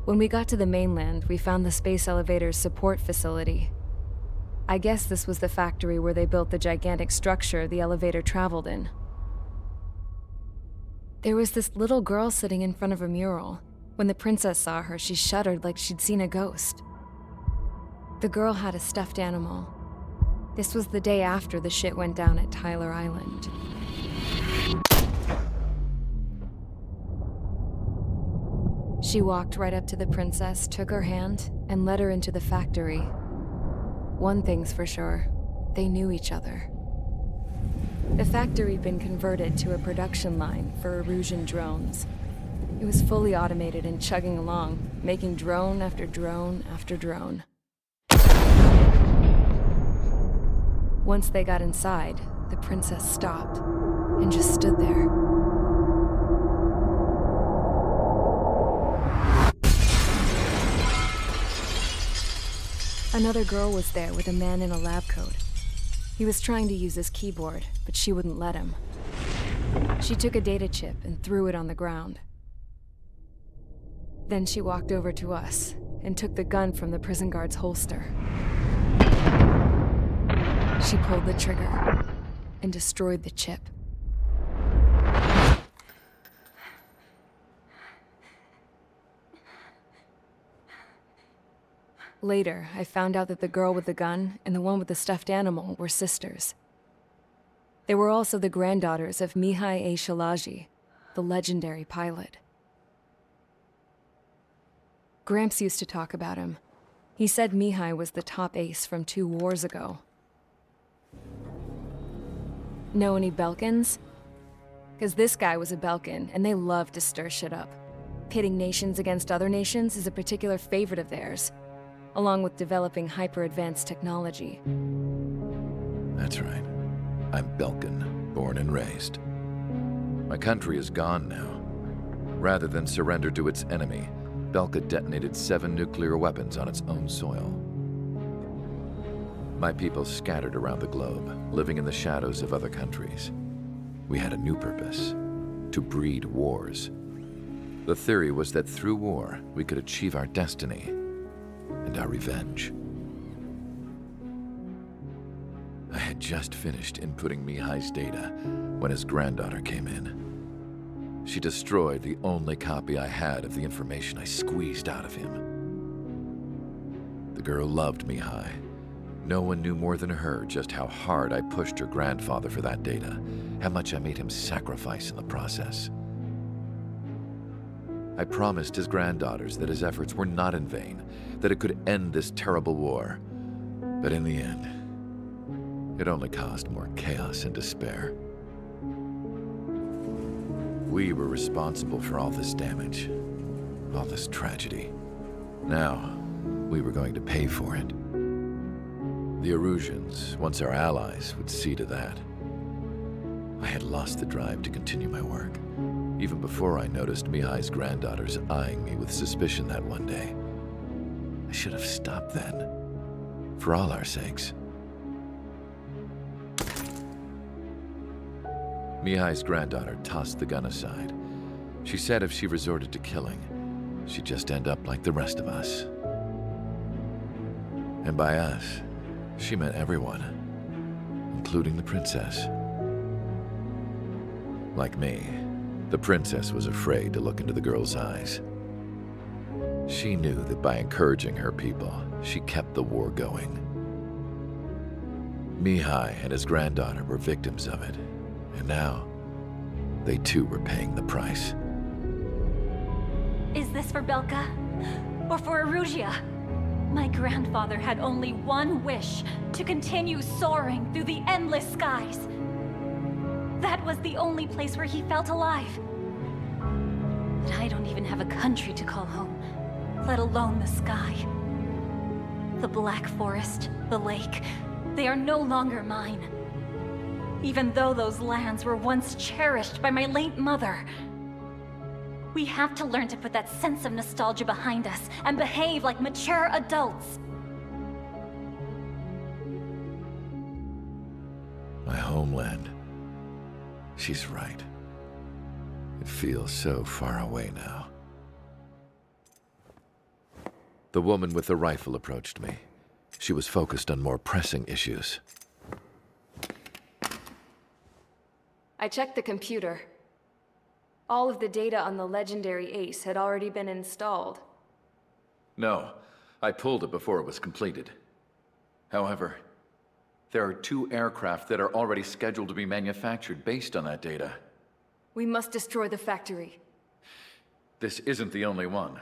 When we got to the mainland, we found the space elevator's support facility. I guess this was the factory where they built the gigantic structure the elevator traveled in. There was this little girl sitting in front of a mural. When the princess saw her, she shuddered like she'd seen a ghost. The girl had a stuffed animal. This was the day after the shit went down at Tyler Island. She walked right up to the princess, took her hand, and led her into the factory. One thing's for sure, they knew each other. The factory'd been converted to a production line for Erusean drones. It was fully automated and chugging along, making drone after drone after drone. Once they got inside, the princess stopped and just stood there. Another girl was there with a man in a lab coat. He was trying to use his keyboard, but she wouldn't let him. She took a data chip and threw it on the ground. Then she walked over to us and took the gun from the prison guard's holster. She pulled the trigger and destroyed the chip. Later, I found out that the girl with the gun and the one with the stuffed animal were sisters. They were also the granddaughters of Mihai A. Shalaji, the legendary pilot. Gramps used to talk about him. He said Mihai was the top ace from 2 wars ago. Know any Belkans? Because this guy was a Belkan, and they love to stir shit up. Pitting nations against other nations is a particular favorite of theirs, along with developing hyper-advanced technology. That's right. I'm Belkan, born and raised. My country is gone now. Rather than surrender to its enemy, Belka detonated 7 nuclear weapons on its own soil. My people scattered around the globe, living in the shadows of other countries. We had a new purpose: to breed wars. The theory was that through war, we could achieve our destiny and our revenge. I had just finished inputting Mihai's data when his granddaughter came in. She destroyed the only copy I had of the information I squeezed out of him. The girl loved Mihai. No one knew more than her just how hard I pushed her grandfather for that data, how much I made him sacrifice in the process. I promised his granddaughters that his efforts were not in vain, that it could end this terrible war. But in the end, it only caused more chaos and despair. We were responsible for all this damage, all this tragedy. Now, we were going to pay for it. The Eruseans, once our allies, would see to that. I had lost the drive to continue my work, even before I noticed Mihai's granddaughters eyeing me with suspicion that one day. I should have stopped then, for all our sakes. Mihai's granddaughter tossed the gun aside. She said if she resorted to killing, she'd just end up like the rest of us. And by us, she meant everyone, including the princess. Like me, the princess was afraid to look into the girl's eyes. She knew that by encouraging her people, she kept the war going. Mihai and his granddaughter were victims of it, and now, they too were paying the price. Is this for Belka? Or for Erusia? My grandfather had only one wish: to continue soaring through the endless skies. That was the only place where he felt alive. But I don't even have a country to call home, let alone the sky. The Black Forest, the lake, they are no longer mine. Even though those lands were once cherished by my late mother. We have to learn to put that sense of nostalgia behind us and behave like mature adults. My homeland. She's right. It feels so far away now. The woman with the rifle approached me. She was focused on more pressing issues. I checked the computer. All of the data on the legendary Ace had already been installed. No, I pulled it before it was completed. However, there are 2 aircraft that are already scheduled to be manufactured based on that data. We must destroy the factory. This isn't the only one.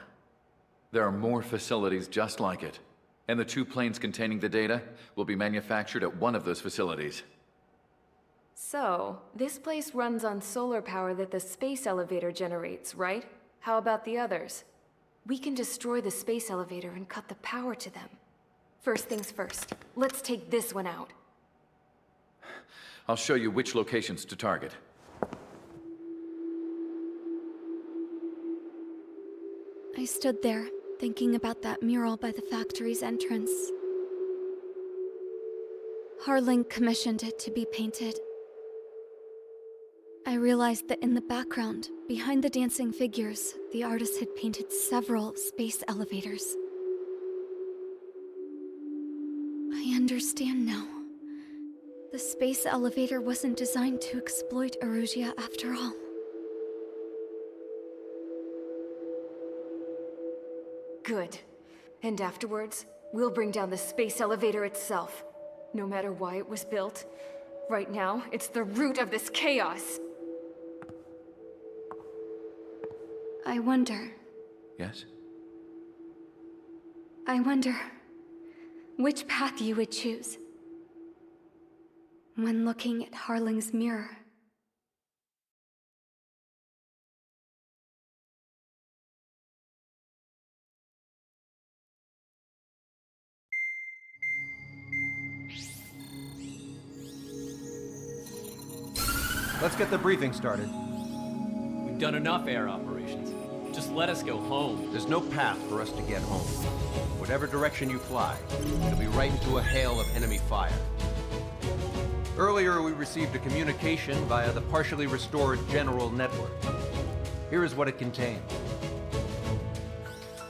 There are more facilities just like it, and the 2 planes containing the data will be manufactured at one of those facilities. So, this place runs on solar power that the space elevator generates, right? How about the others? We can destroy the space elevator and cut the power to them. First things first, let's take this one out. I'll show you which locations to target. I stood there, thinking about that mural by the factory's entrance. Harling commissioned it to be painted. I realized that in the background, behind the dancing figures, the artist had painted several space elevators. I understand now. The space elevator wasn't designed to exploit Erusean after all. Good. And afterwards, we'll bring down the space elevator itself. No matter why it was built. Right now, it's the root of this chaos. I wonder Yes? which path you would choose when looking at Harling's mirror. Let's get the briefing started. We've done enough air operations. Just let us go home. There's no path for us to get home. Whatever direction you fly, it'll be right into a hail of enemy fire. Earlier, we received a communication via the partially restored general network. Here is what it contained.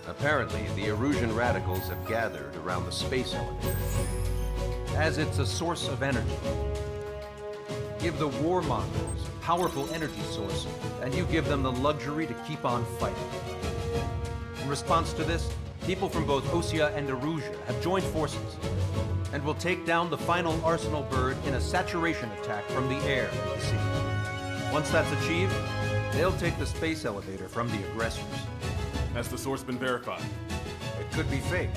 Apparently, the Erusean radicals have gathered around the space elevator, as it's a source of energy. Give the warmongers a powerful energy source, and you give them the luxury to keep on fighting. In response to this, people from both Osea and Erusean have joined forces, and will take down the final Arsenal bird in a saturation attack from the air to the sea. Once that's achieved, they'll take the space elevator from the aggressors. Has the source been verified? It could be fake.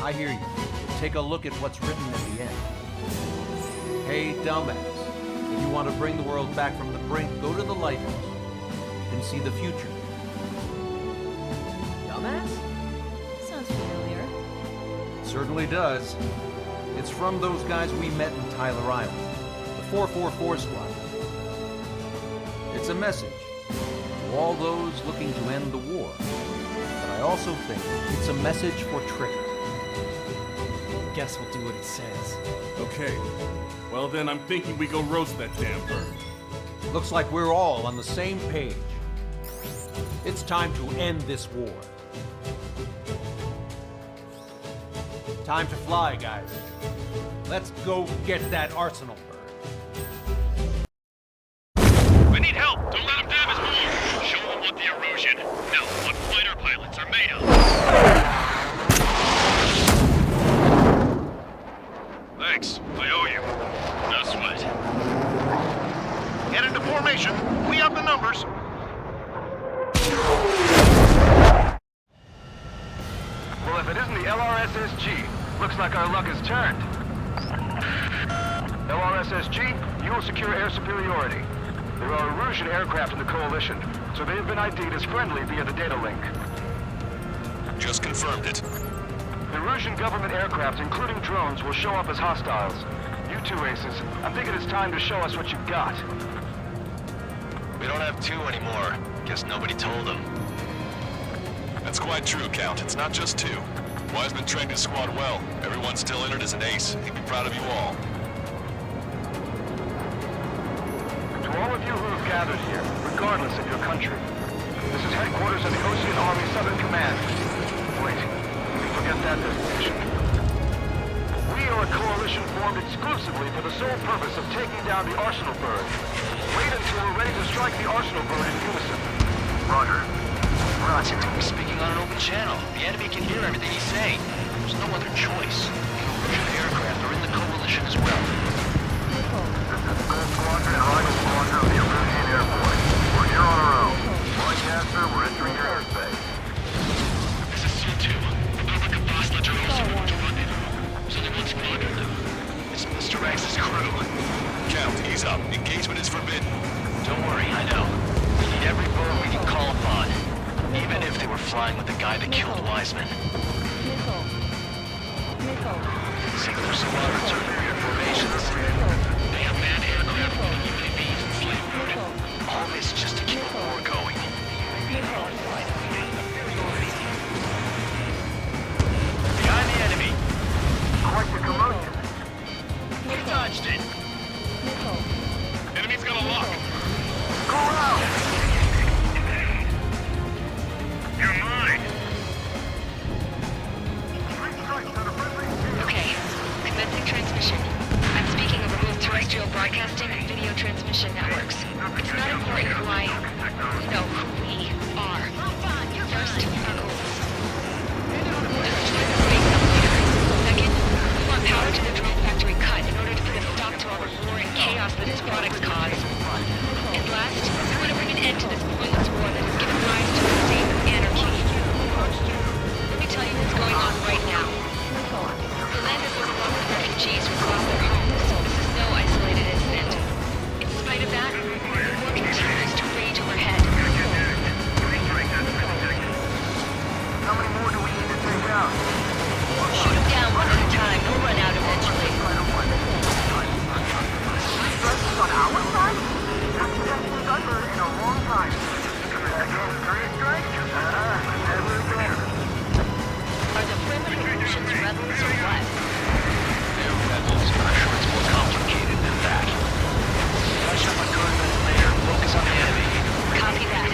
I hear you. Take a look at what's written at the end. Hey, dumbass. If you want to bring the world back from the brink, go to the lighthouse. You can see the future. Dumbass? Sounds familiar. It certainly does. It's from those guys we met in Tyler Island. The 444 Squad. It's a message to all those looking to end the war. But I also think it's a message for Trigger. Guess we'll do what it says. Okay. Well then, I'm thinking we go roast that damn bird. Looks like we're all on the same page. It's time to end this war. Time to fly, guys. Let's go get that Arsenal bird. We need help! Don't let them damage more! Show them what the Erusean, no, what fighter pilots are made of! Thanks, I owe you. No sweat. Get into formation. We up the numbers. Well, if it isn't the LRSSG, looks like our luck has turned. LRSSG, you will secure air superiority. There are Erusean aircraft in the Coalition, so they have been ID'd as friendly via the data link. Just confirmed it. The Erusean government aircraft, including drones, will show up as hostiles. You two aces, I'm thinking it's time to show us what you've got. We don't have two anymore. Guess nobody told them. That's quite true, Count. It's not just two. Wiseman trained his squad well. Everyone's still entered as an ace. He'd be proud of you all. To all of you who have gathered here, regardless of your country, this is headquarters of the Osean Army Southern Command. wait. Forget that destination. We are a coalition formed exclusively for the sole purpose of taking down the Arsenal bird. Wait until we're ready to strike the Arsenal bird in unison. Roger. Bronson, we're speaking on an open channel. The enemy can hear everything he's saying. There's no other choice. The Erusean aircraft are in the coalition as well. This is Gold Squadron and Rival Squadron of the Erusean Airport. We're here on our own. Broadcaster, we're entering your airspace. This is C2. Republic of Bosnia Jerusalem to rendezvous. So they want squadron now. It's Mr. X's crew. Count, ease up. Engagement is forbidden. Don't worry, I know. We need every bird we can call upon. Even if they were flying with the guy that killed Wiseman. Singular squadrons are in formations. They have manned aircraft with UAVs and flame mode. All this just to keep the war going. Behind the enemy. Quite the commotion. We dodged it. Enemy's got a lock. Go out! You're mine. Okay, commencing transmission. I'm speaking over both terrestrial broadcasting and video transmission networks. It's not important who I... No, who we are. First, our goals. Destroy the space elevator. Second, we want power to the drone factory cut in order to put a stop to all the war and chaos that its products cause. And last, we want to bring an end to this pointless war that has given rise to a state of anarchy. Let me tell you what's going on right now. The land is overrun with refugees who lost their homes. This is no isolated incident. In spite of that, the war continues to rage overhead. How many more do we need to take out? Shoot them down one at a time. They'll run out eventually. Strikes on our side? That's been under in a long time. Three strikes? Never again. Are the primitive Eruseans rebels or what? They're rebels, but I'm sure it's more complicated than that. Flash up on current minute later. Focus on the enemy. Copy that.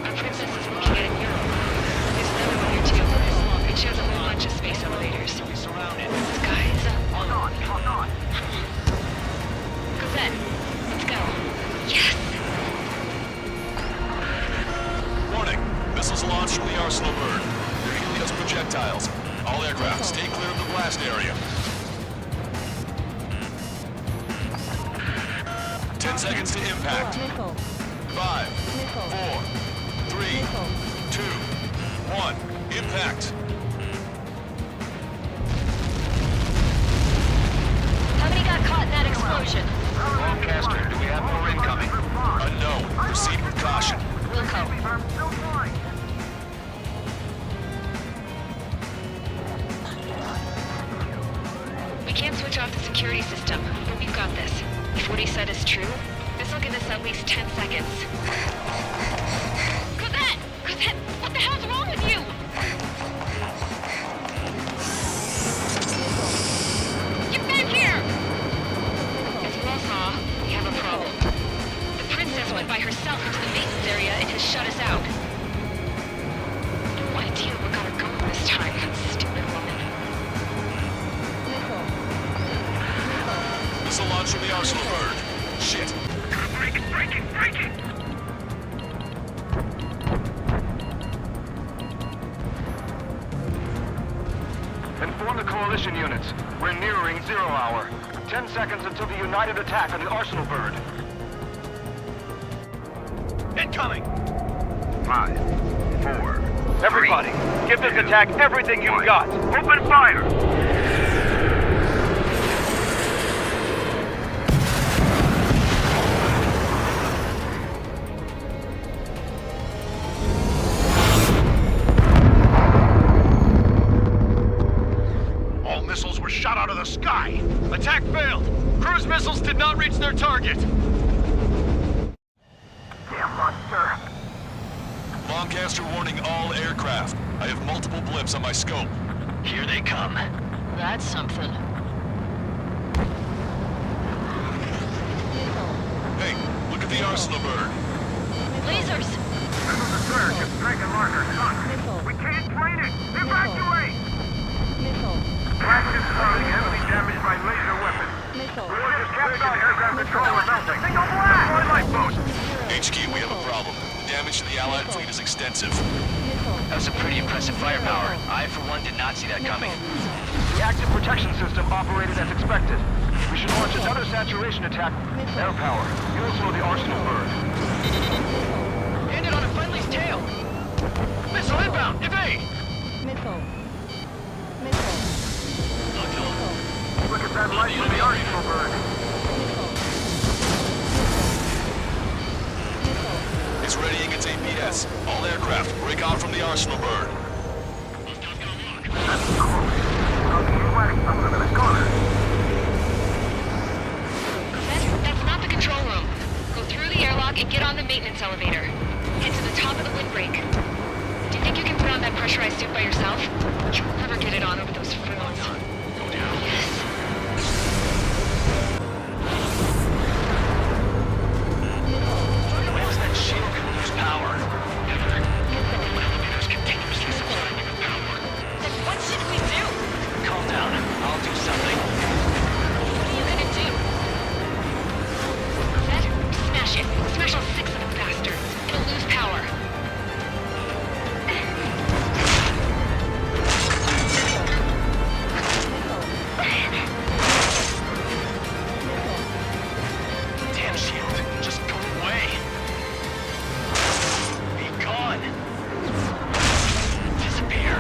Our princess is located in Europe. There's another one here too. It shows a whole bunch of space elevators. We surrounded. Skies up. Hold on. Cosette, let's go. Yes! Warning. Missiles launched from the Arsenal bird. They're Helios projectiles. All aircraft, stay clear of the blast area. 10 seconds to impact. 5, 4, 3, 2, 1. Impact. How many got caught in that explosion? Broadcaster, do we have more incoming? Unknown. Proceed with caution. Wilco. I'm still flying. We can't switch off the security system, but we've got this. If what he said is true, this will give us at least 10 seconds. Cosette! Cosette! What the hell's wrong with you? Get back here! As you all saw, we have a problem. The princess went by herself into the maintenance area and has shut us out. No idea what got her going this time, stupid woman. Missile launch from the Arsenal bird. Shit. Breaking. Inform the coalition units. We're nearing 0 hour. 10 seconds until the united attack on the Arsenal bird. Incoming. 5, 4. Everybody, give this attack everything you've got. Open fire! All missiles were shot out of the sky. Attack failed. Cruise missiles did not reach their target. Damn monster. Longcaster warning all aircraft. I have multiple blips on my scope. Here they come. That's something. Hey, look at the arsenal bird. Lasers! This is the third. It's Dragon Marker. We can't train it! Evacuate! Flagship starting heavily damaged by laser weapons. Warriors captured the aircraft controller melting. Single blast! Deploy lifeboat! HQ, we have a problem. Damage to the Allied fleet is extensive. That's a pretty impressive firepower. I, for one, did not see that coming. The active protection system operated as expected. We should launch another saturation attack. Air power. You'll slow the arsenal bird. Landed on a friendly's tail. Missile inbound. Evade. Look at that light from the arsenal bird. It's readying its APS. All aircraft, break out from the arsenal bird. That's close. I'm gonna call her. That's not the control room. Go through the airlock and get on the maintenance elevator. Head to the top of the windbreak. Do you think you can put on that pressurized suit by yourself? You'll never get it on over those frills. Go down. Yes. When was that shield gonna lose power? Never. The elevator's continuously supplying you with power. Then what should we do? Calm down. I'll do something. What are you gonna do? Set? Smash it. Smash all 6 of them bastards. It'll lose power. Damn shield. Just go away. Be gone. Disappear.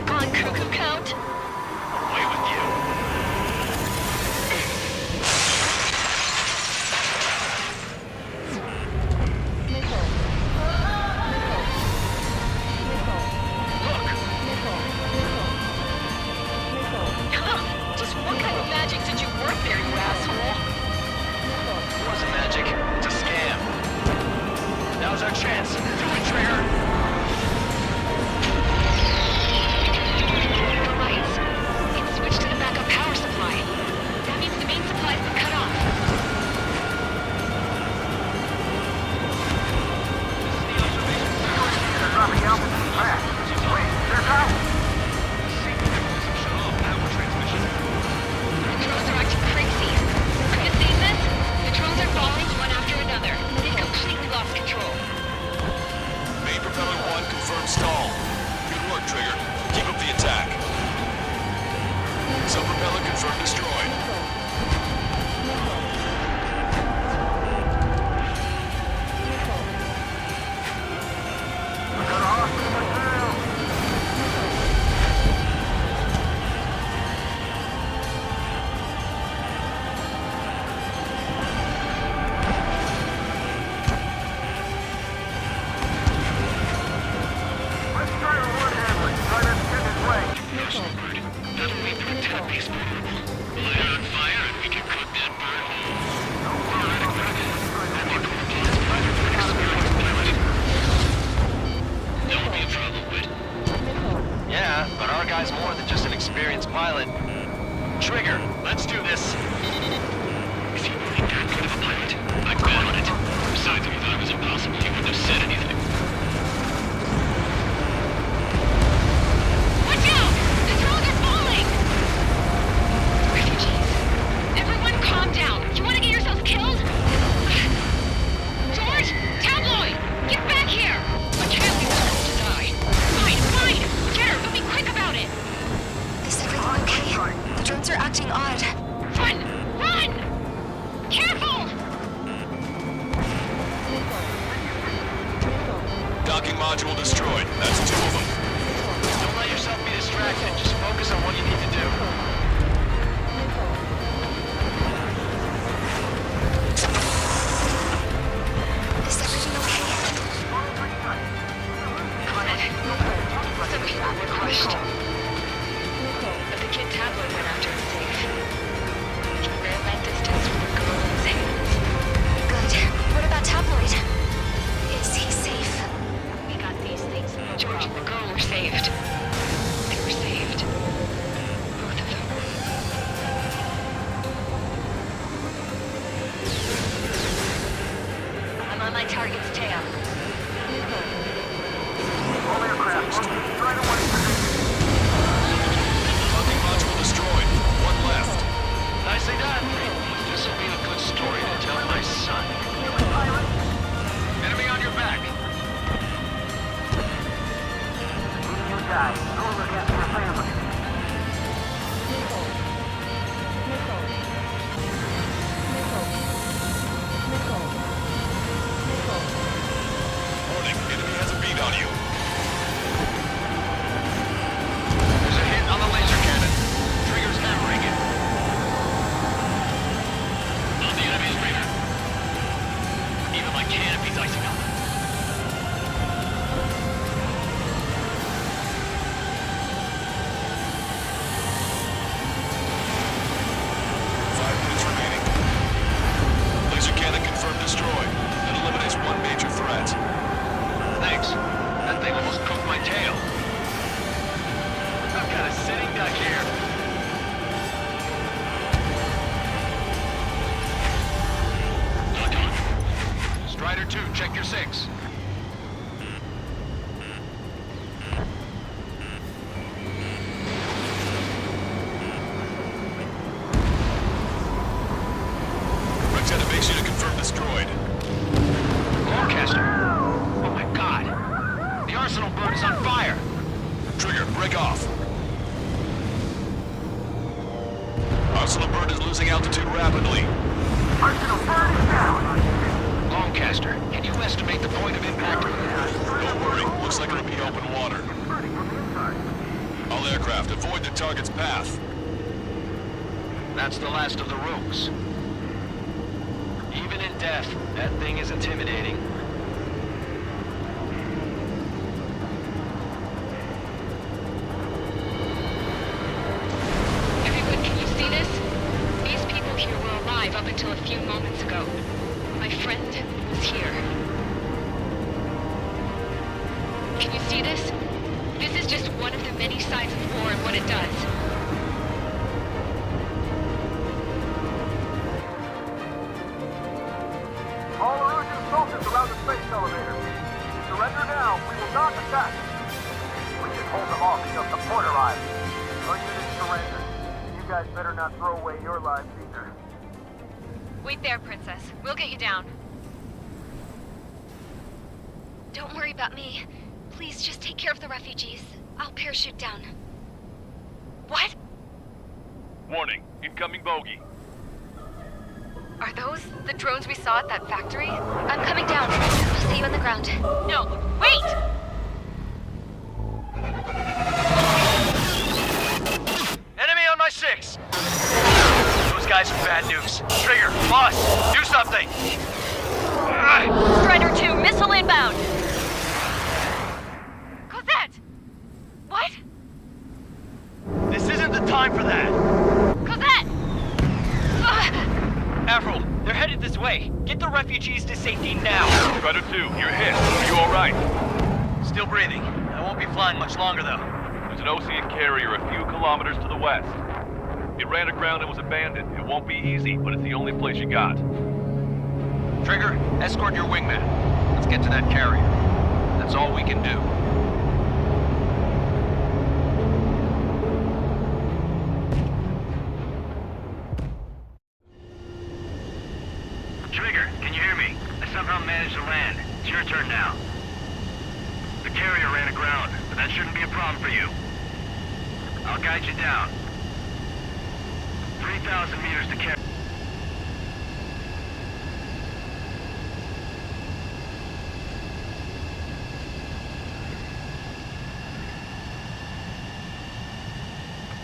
On cuckoo count. Away with you. Just what kind of magic did you work there, you asshole? It wasn't magic. It's a scam. Now's our chance. Do it, Trigger. The lights. It's switched to the backup power supply. That means the main supply's been cut off. They're dropping altitude fast. Wait, they're out! The drones are acting crazy. Have you seen this? The drones are falling one after another. They've completely lost control. Main propeller 1 confirmed stall. Good work, Trigger. Keep up the attack. Sub-propeller confirmed destroyed. We got a hostile material! Let's try a wood handling. Try to get his way. That'll lead to a 10-piece vulnerable. Light it on fire and we can cook that bird whole. Theoretically, that may prove a experienced pilot. That would be a problem, Whit. Yeah, but our guy's more than just an experienced pilot. Trigger, let's do this. Is he really that good of a pilot? I'd bet on it. Besides, if you thought it was impossible, you wouldn't have said anything. Watch out! The drones are falling! Refugees. Everyone calm down. You want to get yourselves killed? George! Tabloid! Get back here! I can't leave this girl to die. Fine, fine! Get her, but be quick about it! Is everything okay? The drones are acting odd. Run! Run! Careful! Docking module destroyed. That's 2 of them. Don't let yourself be distracted. Just focus on what you need to do. Is everything okay? Some people were crushed. But the kid Tabloid went after his safe. He ran that distance with a girl in his hands. Good. What about Tabloid? Is he safe? We got these things. George and the girl were saved. They were saved. Both of guy. Go look after your family. Warning, enemy has a bead on you. There's a hit on the laser cannon. Trigger's hammering it. On the enemy's radar. Even my canopy's icing up. Laser cannon confirmed destroyed. That eliminates one major threat. Thanks. That thing almost cooked my tail. I've got a sitting duck here. Strider 2, check your 6. Lieutenant makes you to confirm destroyed. Lancaster. Oh my god. The arsenal bird is on fire. Trigger, break off. Arsenal bird is losing altitude rapidly. Arsenal bird is down. Lancaster, can you estimate the point of impact? Don't worry, looks like it'll be open water. All aircraft, avoid the target's path. That's the last of the rogues. Even in death, that thing is intimidating. Everyone, can you see this? These people here were alive up until a few moments ago. My friend was here. Can you see this? This is just one of the many sides of war and what it does. All Erusean soldiers around the space elevator. Surrender now. We will not attack. We can hold them off until support arrives. Our units surrender. You guys better not throw away your lives either. Wait there, Princess. We'll get you down. Don't worry about me. Please just take care of the refugees. I'll parachute down. What? Warning, incoming bogey. Are those the drones we saw at that factory? I'm coming down. I'll see you on the ground. No, wait! Enemy on my 6! Those guys are bad news. Trigger, boss, do something! Strider 2, missile inbound! Cosette! What? This isn't the time for that! Cosette! Avril, they're headed this way. Get the refugees to safety now. Strider 2, you're hit. Are you alright? Still breathing. I won't be flying much longer, though. There's an Osean carrier a few kilometers to the west. It ran aground and was abandoned. It won't be easy, but it's the only place you got. Trigger, escort your wingman. Let's get to that carrier. That's all we can do. Trigger, can you hear me? I somehow managed to land. It's your turn now. The carrier ran aground, but that shouldn't be a problem for you. I'll guide you down. 3,000 meters to carry.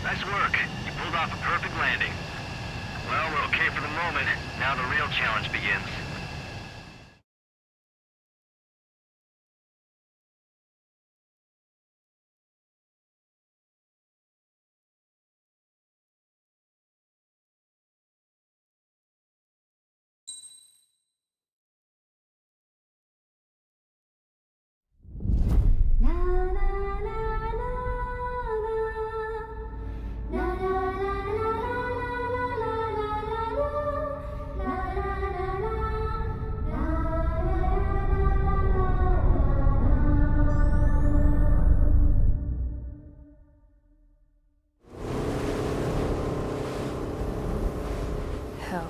Nice work. You pulled off a perfect landing. Well, we're okay for the moment. Now the real challenge begins. Hell,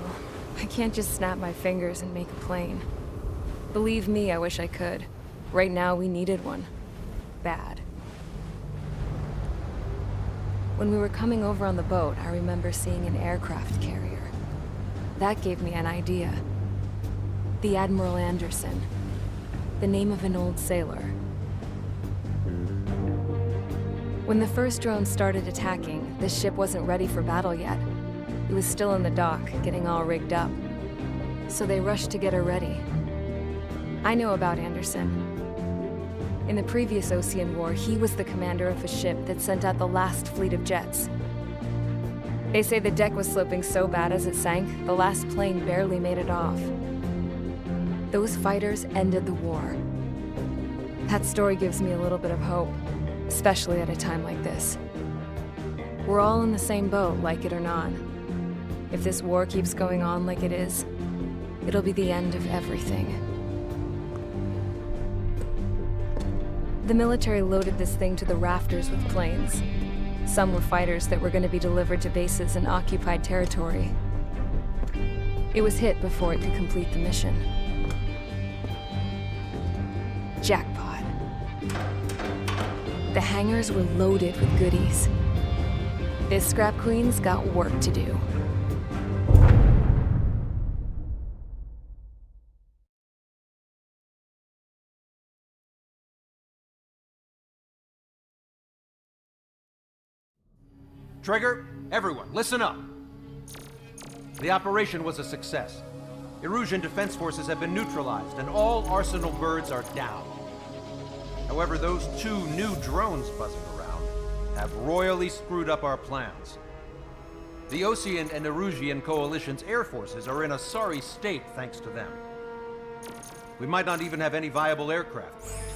I can't just snap my fingers and make a plane. Believe me, I wish I could. Right now, we needed one. Bad. When we were coming over on the boat, I remember seeing an aircraft carrier. That gave me an idea. The Admiral Anderson. The name of an old sailor. When the first drone started attacking, the ship wasn't ready for battle yet. It was still in the dock, getting all rigged up. So they rushed to get her ready. I know about Anderson. In the previous Osean War, he was the commander of a ship that sent out the last fleet of jets. They say the deck was sloping so bad as it sank, the last plane barely made it off. Those fighters ended the war. That story gives me a little bit of hope, especially at a time like this. We're all in the same boat, like it or not. If this war keeps going on like it is, it'll be the end of everything. The military loaded this thing to the rafters with planes. Some were fighters that were going to be delivered to bases in occupied territory. It was hit before it could complete the mission. Jackpot. The hangars were loaded with goodies. This scrap queen's got work to do. Trigger, everyone, listen up. The operation was a success. Erusean defense forces have been neutralized, and all Arsenal birds are down. However, those 2 new drones buzzing around have royally screwed up our plans. The Osean and Erusean coalition's air forces are in a sorry state thanks to them. We might not even have any viable aircraft left.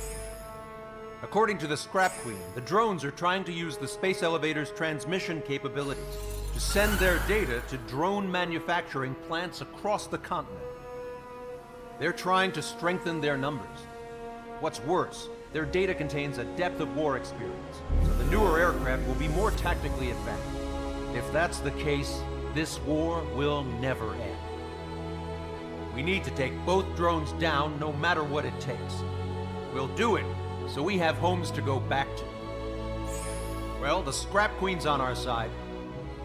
According to the Scrap Queen, the drones are trying to use the space elevator's transmission capabilities to send their data to drone manufacturing plants across the continent. They're trying to strengthen their numbers. What's worse, their data contains a depth of war experience, so the newer aircraft will be more tactically advanced. If that's the case, this war will never end. We need to take both drones down no matter what it takes. We'll do it so we have homes to go back to. Well, the Scrap Queen's on our side.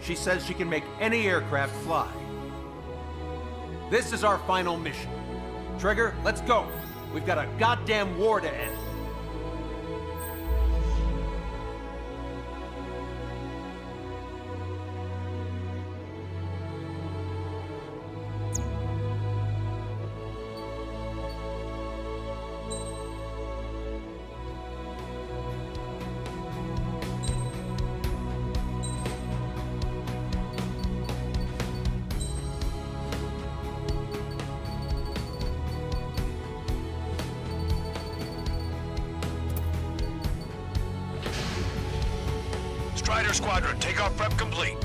She says she can make any aircraft fly. This is our final mission. Trigger, let's go. We've got a goddamn war to end. Strider Squadron, takeoff prep complete.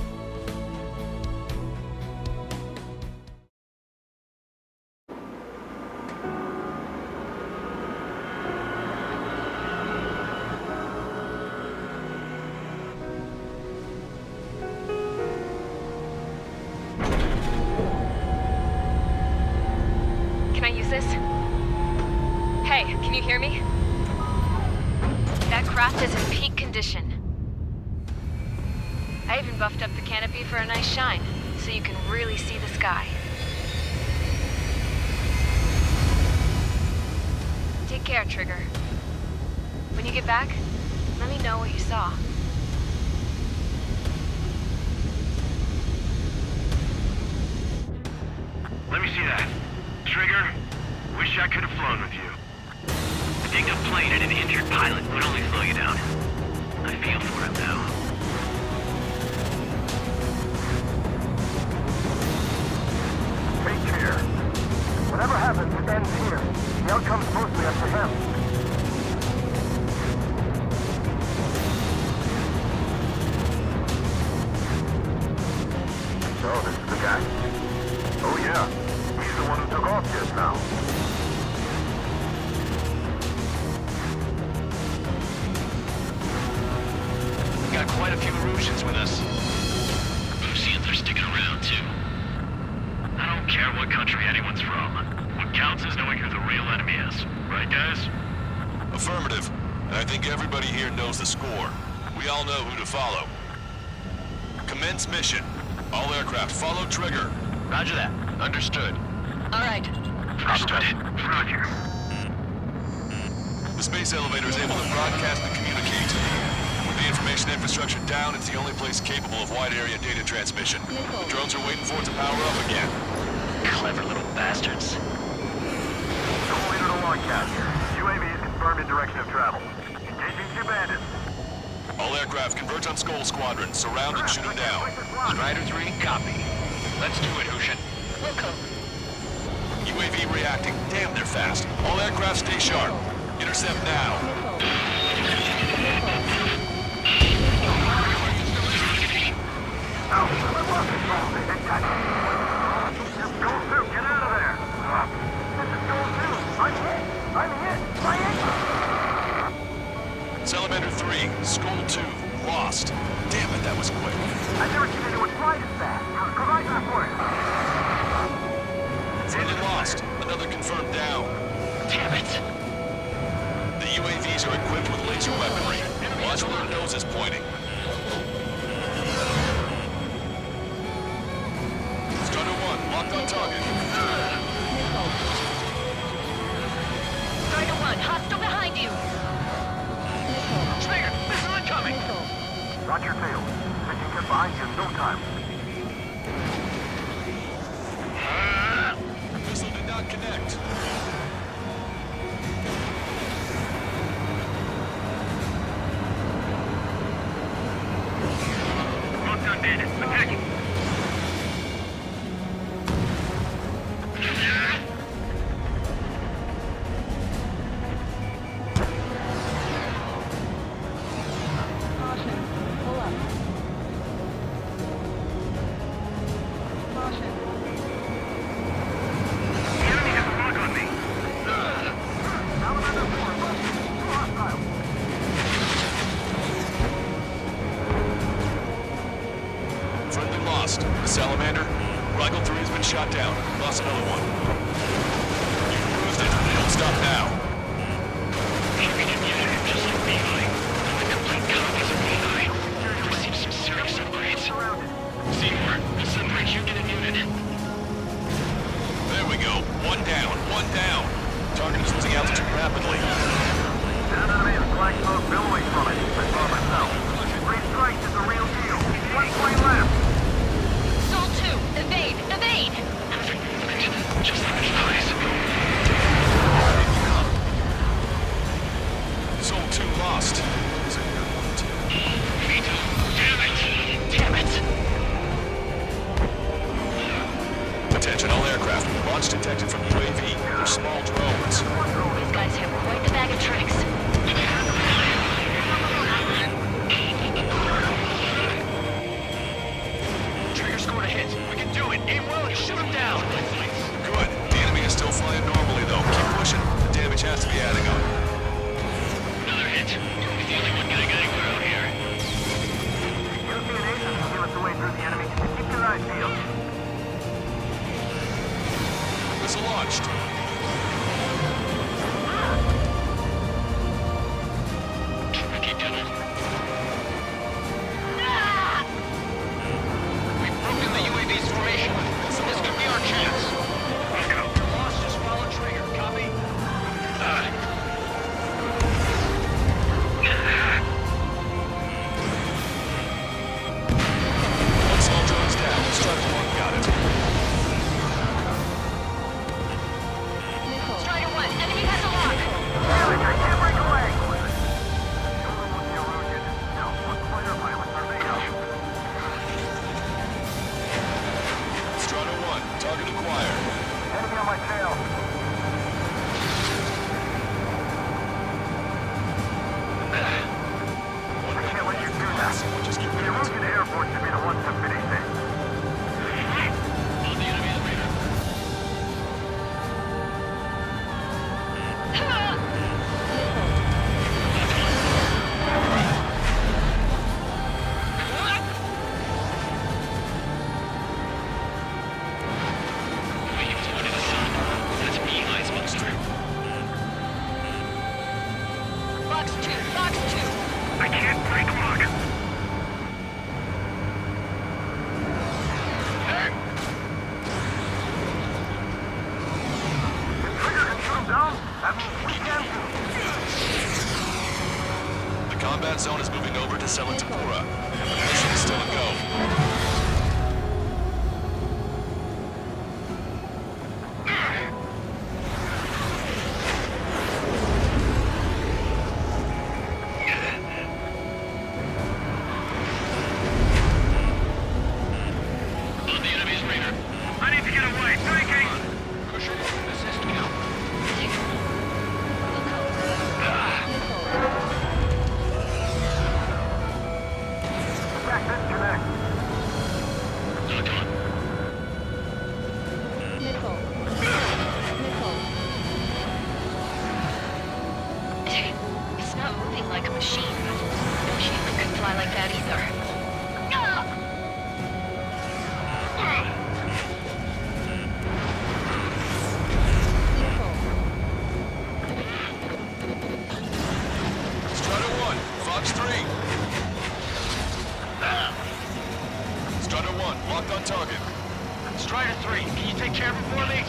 Can I use this? Hey, can you hear me? That craft is in peak condition. I even buffed up the canopy for a nice shine, so you can really see the sky. Take care, Trigger. When you get back, let me know what you saw. Let me see that. Trigger, wish I could have flown with you. A dinged up plane and an injured pilot would only slow you down. I feel for him now. Take care. Whatever happens, it ends here. The outcome's mostly up to him. So, this is the guy. Oh yeah, he's the one who took off just now. We got quite a few Eruseans with us. Useans are sticking around, too. I don't care what country anyone's from. What counts is knowing who the real enemy is. Right, guys? Affirmative. And I think everybody here knows the score. We all know who to follow. Commence mission. All aircraft follow trigger. Roger that. Understood. All right. Understood. Roger. The space elevator is able to broadcast and communicate. With the information infrastructure down, it's the only place capable of wide-area data transmission. The drones are waiting for it to power up again. Clever little bastards. Goal leader to Longcast. UAV is confirmed in direction of travel. Engaging two bandits. All aircraft converge on Skull Squadron. Surround and shoot them down. Strider 3, copy. Let's do it, Ocean. Wilco. UAV reacting. Damn, they're fast. All aircraft stay sharp. Intercept now. Goal 2, get out of there! This is Goal 2. I'm hit! Salamander 3, Skull 2, lost. Damn it, that was quick. I've never seen anyone fly this fast. Provide your report. Friendly lost. Another confirmed down. Damn it. The UAVs are equipped with laser weaponry. Watch where their nose is pointing. Strider 1, locked on target. Strider 1, hostile behind you. Trigger, missile incoming. Roger failed. Mission get behind you in no time. Missile did not connect. Well done, bandit. Attacking. Friendly lost. The Salamander, Rifle 3 has been shot down. Lost another one. You cruised it. Don't stop now. Just like behind. The complete copies of behind. Received some serious upgrades. Seymour, the submarine should get a unit. There we go. One down. One down. Target is losing altitude rapidly. An enemy is black smoke billowing from it. I saw myself. 3 strikes is the real deal. 1 plane left. Soul 2, evade, evade. Perfect movement. Just like eyes. Soul 2 lost. Vito. Damn it. Damn it. Attention all aircraft. Launch detected from UAV. They're small drones. These guys have quite the bag of tricks. Trigger scored a hit. We can do it. Aim well and shoot him down. Good. The enemy is still flying normally, though. Keep pushing. The damage has to be adding up. Another hit. He's the only one getting anywhere out here. Usea and Erusean will give us the way through the enemy. Keep your eyes peeled. Missile launched. Keep down. We've broken the UAV's formation. This could be our chance. Your boss just follow trigger. Copy? One small drone's down. Strider 1 got it. Strider 1, enemy has a lock. Damn it, I can't break away! Shoulder with the Erusean. Now, what fighter pilots are they out? Strider 1, target acquired. Enemy on my tail. I can't let you do that. Just keep The it. Erusean airport should be the ones to finish this. On the enemy elevator. Waves one in the sun. That's Eli's monster. Box 2, box 2. I can't break lock. containment zone is moving over to Selatapura. The mission is still a go. On the enemy's radar. I need to get away. Breaking! Cushion, assist count. Connect, disconnect. Knock on. It's not moving like a machine. No human could fly like that either. Strider 1, Fox 3. Strider 1, locked on target. Strider 3, can you take care of it for me?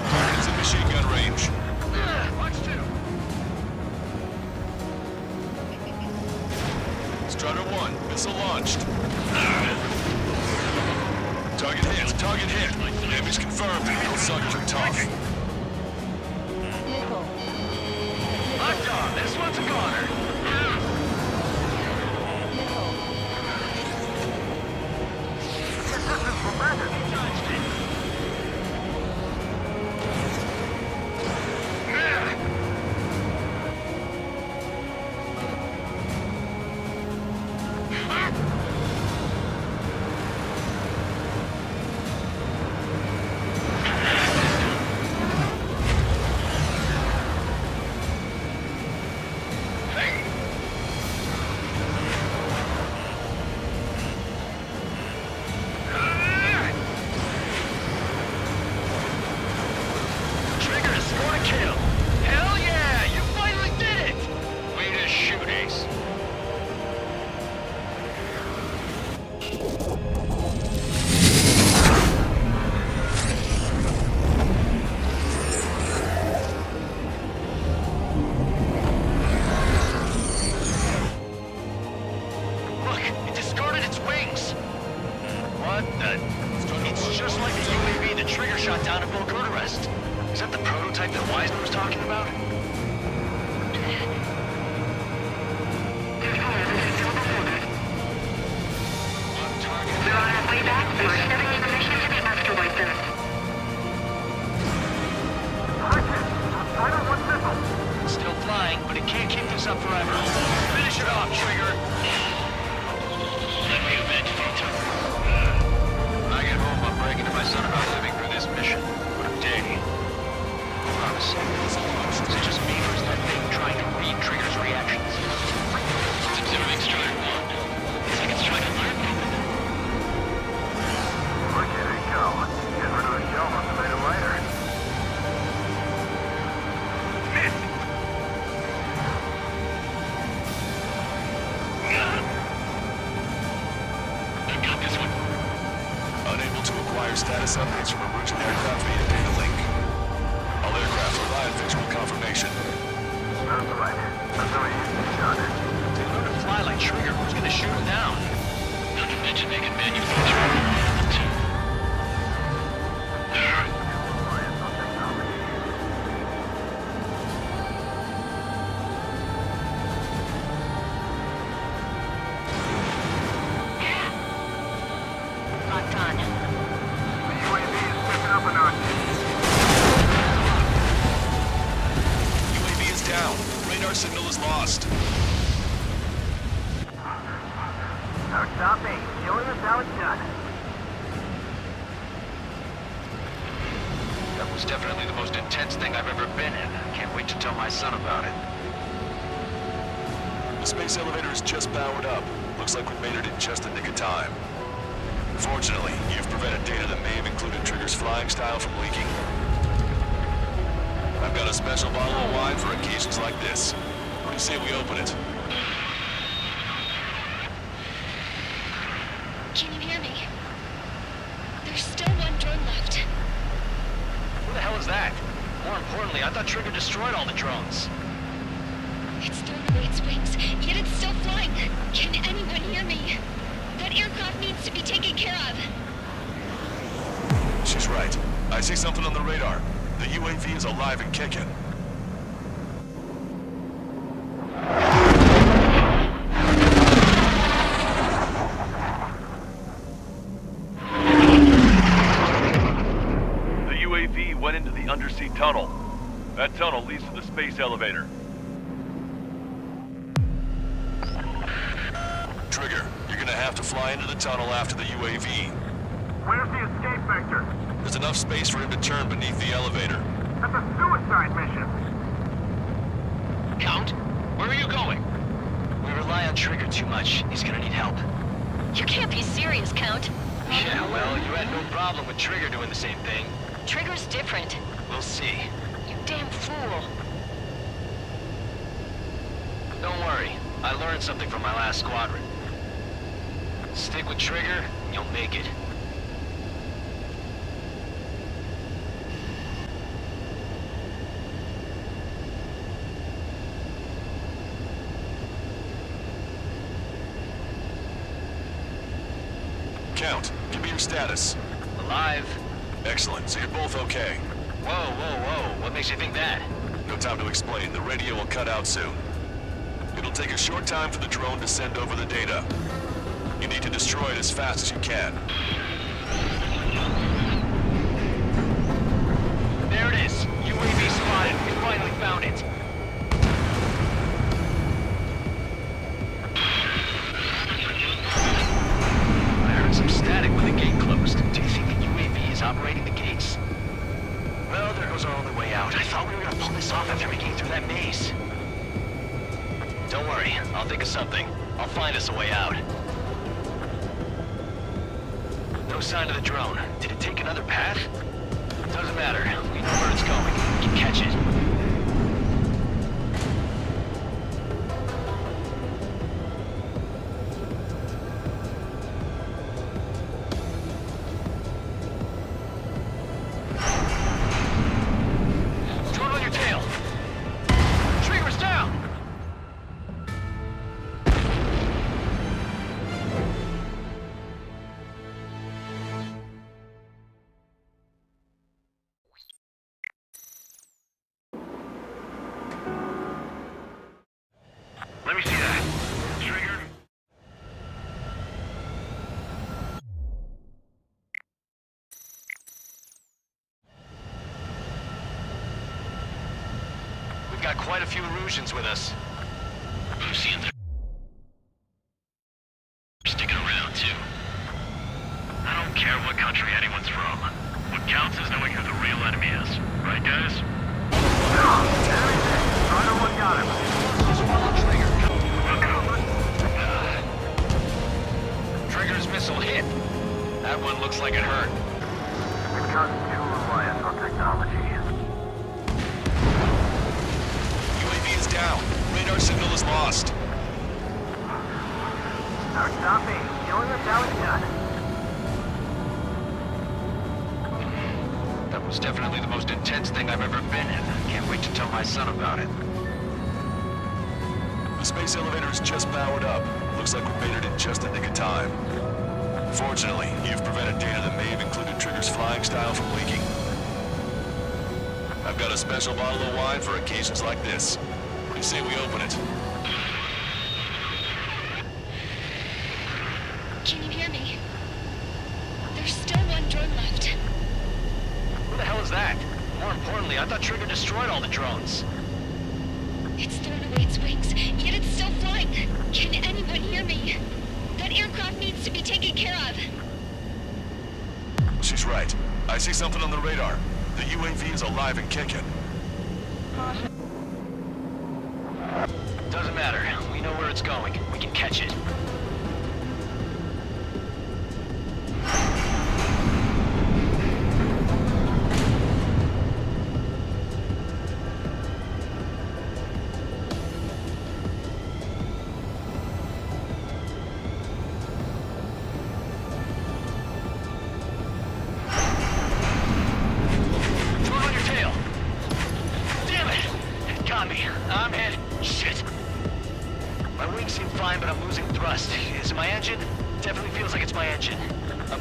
Target is in machine gun range. Watch 2. Strider 1, missile launched. Target hit, target hit. Damage confirmed. Those suckers are tough. Locked on. This one's a goner. Assistance from Bandit. Trigger, score a kill. Hell yeah! You finally did it! Way to shoot, Ace. Look, it discarded its wings. What the? It's just like the UAV the Trigger shot down at Bukarest. Is that the prototype that Wiseman was talking about? On target. We're on our way back. We're accepting the mission to the asteroid belt. Strider 1 missile. It's still flying, but it can't keep this up forever. Finish it off, Trigger. Let me avenge Phantom. When I get home, I'm bragging to my son about living through this mission. What a day. Hold on a second. Is it just me, or is that thing trying to read Trigger's reactions? It's observing Strider 1. It's like it's trying to learn from it. Look at it go. Getting rid of the shell must have made it lighter. I got this one. Unable to acquire status updates from Erusean aircraft via data link. All aircraft rely on visual confirmation. That's right. That's how he used to shot it. They learn to fly like Trigger. Who's gonna shoot him down? Not to mention they can manufacture it too. Locked on. The UAV is stepping up a notch. UAV is down. Radar signal is lost. Now stop me. Showing us how it's done. That was definitely the most intense thing I've ever been in. Can't wait to tell my son about it. The space elevator is just powered up. Looks like we made it in just the nick of time. Fortunately, you've prevented data that may have included Trigger's flying style from leaking. I've got a special bottle of wine for occasions like this. What do you say we open it? Can you hear me? left. Who the hell is that? More importantly, I thought Trigger destroyed all the drones. It's thrown away its wings, yet it's still flying. Can anyone hear me? That aircraft needs to be taken care of. She's right. I see something on the radar. The UAV is alive and kicking. The UAV went into the undersea tunnel. That tunnel leads to the space elevator. Trigger, you're gonna have to fly into the tunnel after the UAV. Where's the escape vector? There's enough space for him to turn beneath the elevator. That's a suicide mission. Count, where are you going? We rely on Trigger too much. He's gonna need help. You can't be serious, Count. Yeah, well, you had no problem with Trigger doing the same thing. Trigger's different. We'll see. You damn fool. Don't worry. I learned something from my last squadron. Stick with Trigger, you'll make it. Count, give me your status. Alive. Excellent, so you're both okay. Whoa, whoa, whoa. What makes you think that? No time to explain. The radio will cut out soon. It'll take a short time for the drone to send over the data. You need to destroy it as fast as you can. There it is. UAV spotted. We finally found it. I heard some static when the gate closed. Do you think the UAV is operating the gates? Well, there goes our only way out. I thought we were gonna pull this off after making it through that maze. Don't worry. I'll think of something. I'll find us a way out. No sign of the drone. Did it take another path? Doesn't matter. We know where it's going. We can catch it. Drone on your tail! Trigger's down! Let me see that. Trigger. We've got quite a few Eruseans with us. Usea, they're sticking around too. I don't care what country anyone's from. What counts is knowing who the real enemy is. Right, guys? Rider one got him. Trigger's missile hit. That one looks like it hurt. We've gotten too reliant on technology. UAV is down. Radar signal is lost. Our stopping. Killing us how it's done. That was definitely the most intense thing I've ever been in. Can't wait to tell my son about it. The space elevator is just powered up. Looks like we made it in just the nick of time. Fortunately, you've prevented data that may have included Trigger's flying style from leaking. I've got a special bottle of wine for occasions like this. What do you say we open it? Can you hear me? There's still one drone left. Who the hell is that? More importantly, I thought Trigger destroyed all the drones. It's thrown away its wings, yet it's still flying. Can anyone hear me? That aircraft needs to be taken care of. She's right. I see something on the radar. The UAV is alive and kicking. Doesn't matter. We know where it's going. We can catch it.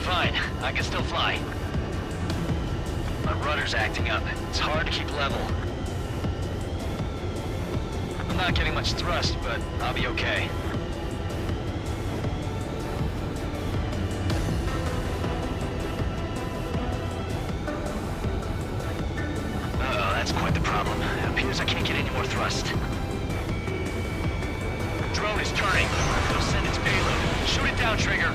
fine. I can still fly. My rudder's acting up. It's hard to keep level. I'm not getting much thrust, but I'll be okay. Uh-oh, that's quite the problem. It appears I can't get any more thrust. Drone is turning. It'll send its payload. Shoot it down, Trigger.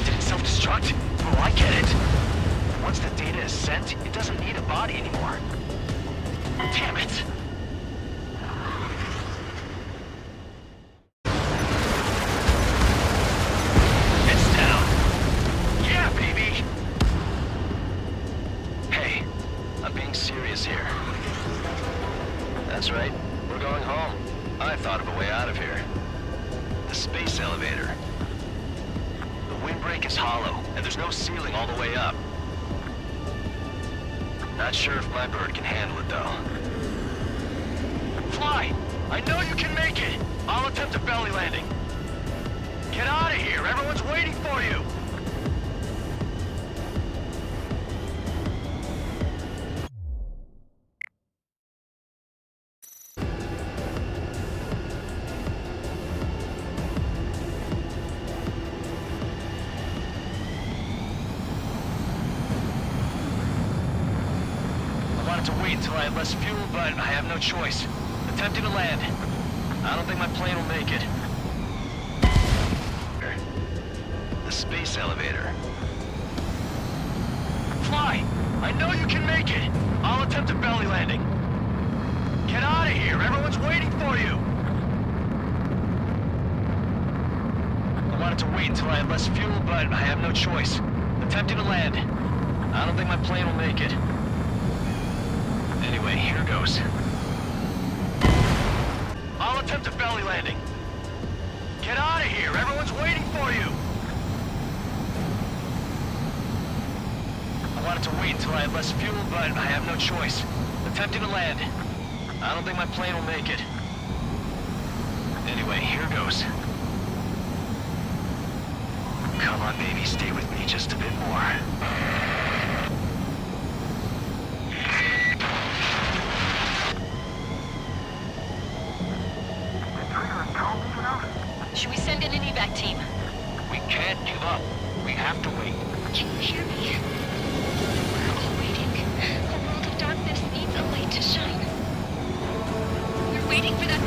Did it self-destruct? Oh, I get it. Once the data is sent, it doesn't need a body anymore. Damn it! It's down! Yeah, baby! Hey, I'm being serious here. That's right, we're going home. I thought of a way out of here. The space elevator. The windbreak is hollow, and there's no ceiling all the way up. Not sure if my bird can handle it, though. Fly! I know you can make it! I'll attempt a belly landing. Get out of here! Everyone's waiting for you! I wanted to wait until I had less fuel, but I have no choice. Attempting to land. I don't think my plane will make it. The space elevator. Fly! I know you can make it! I'll attempt a belly landing. Get out of here! Everyone's waiting for you! I wanted to wait until I had less fuel, but I have no choice. Attempting to land. I don't think my plane will make it. Anyway, here goes. I'll attempt a belly landing. Get out of here! Everyone's waiting for you! I wanted to wait until I had less fuel, but I have no choice. Attempting to land. I don't think my plane will make it. Anyway, here goes. Come on, baby, stay with me just a bit more. Should we send in an evac team? We can't give up. We have to wait. Can you hear me? We're all waiting. The world of darkness needs a light to shine. We're waiting for that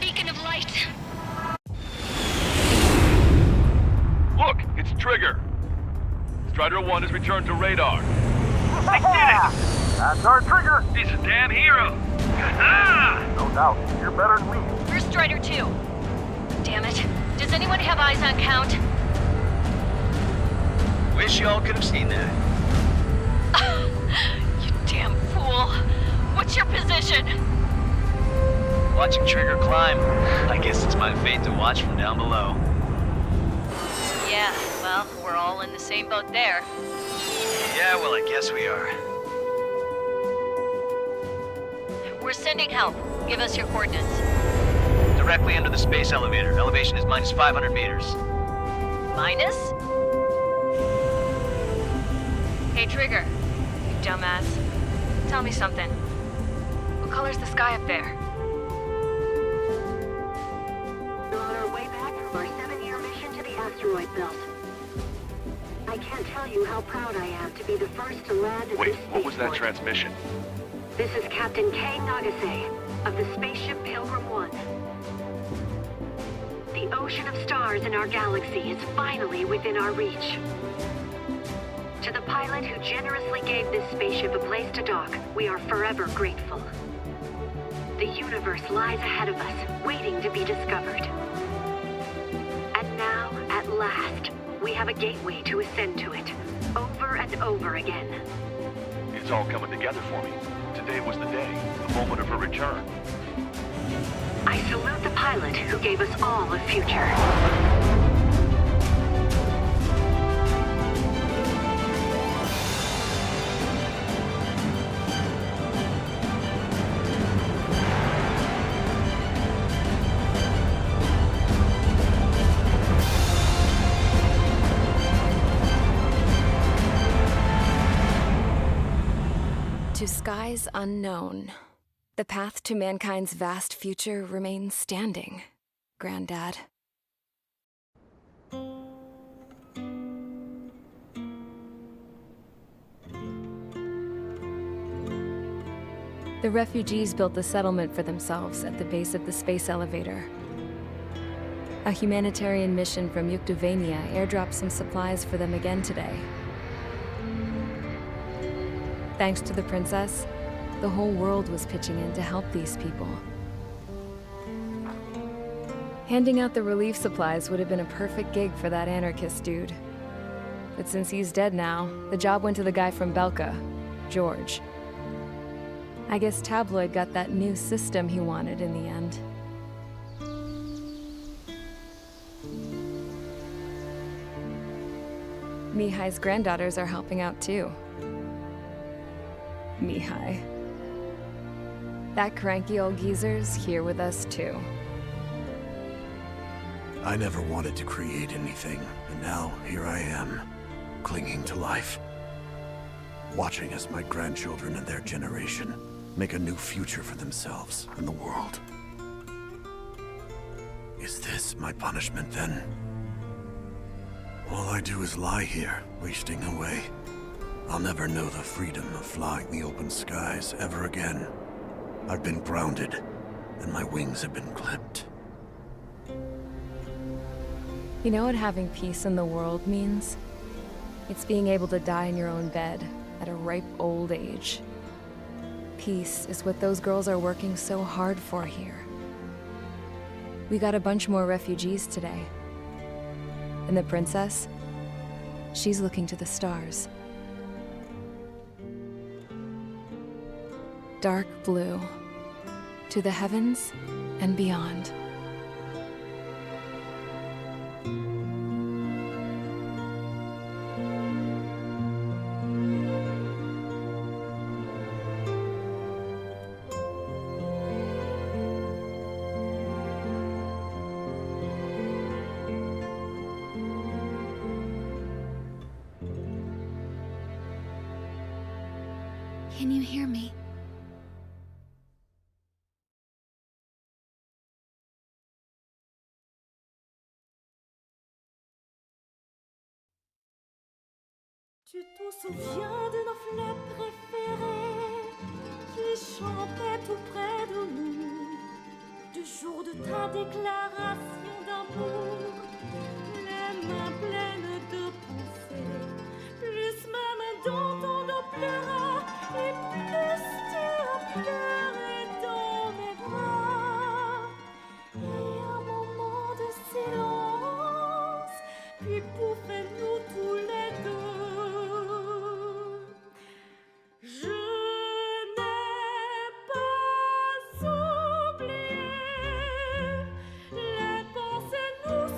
beacon of light. Look, it's Trigger. Strider 1 has returned to radar. I did it! That's our Trigger! He's a damn hero. No doubt. You're better than me. Where's Strider 2? Damn it. Does anyone have eyes on Count? Wish y'all could have seen that. You damn fool. What's your position? Watching Trigger climb. I guess it's my fate to watch from down below. Yeah, well, we're all in the same boat there. Yeah, well, I guess we are. We're sending help. Give us your coordinates. Directly under the space elevator. Elevation is minus 500 meters. Minus? Hey, Trigger. You dumbass. Tell me something. What color's the sky up there? We're on our way back from our 7-year mission to the asteroid belt. I can't tell you how proud I am to be the first to land at Wait, this what was that spaceport. transmission? This is Captain Kay Nagase of the spaceship Pilgrim 1. The ocean of stars in our galaxy is finally within our reach. To the pilot who generously gave this spaceship a place to dock, we are forever grateful. The universe lies ahead of us, waiting to be discovered. And now, at last, we have a gateway to ascend to it, over and over again. It's all coming together for me. Today was the day, the moment of her return. I salute the pilot who gave us all a future. To skies unknown, the path to mankind's vast future remains standing, Granddad. The refugees built a settlement for themselves at the base of the space elevator. A humanitarian mission from Yuktovania airdropped some supplies for them again today. Thanks to the princess, the whole world was pitching in to help these people. Handing out the relief supplies would have been a perfect gig for that anarchist dude. But since he's dead now, the job went to the guy from Belka, George. I guess Tabloid got that new system he wanted in the end. Mihai's granddaughters are helping out too. Mihai. That cranky old geezer's here with us too. I never wanted to create anything, and now here I am, clinging to life. Watching as my grandchildren and their generation make a new future for themselves and the world. Is this my punishment then? All I do is lie here, wasting away. I'll never know the freedom of flying the open skies ever again. I've been grounded, and my wings have been clipped. You know what having peace in the world means? It's being able to die in your own bed at a ripe old age. Peace is what those girls are working so hard for here. We got a bunch more refugees today. And the princess? She's looking to the stars. Dark blue, to the heavens and beyond. Can you hear me? Tu te souviens de nos fleurs préférées qui chantaient tout près de nous, du jour de ta déclaration d'amour, les mains pleines de pensées, plus même dans ton dos pleura, et plus tu as pleuré dans mes bras. Et un moment de silence, puis pouffez-nous tous les deux. Je n'ai pas oublié les pensées nous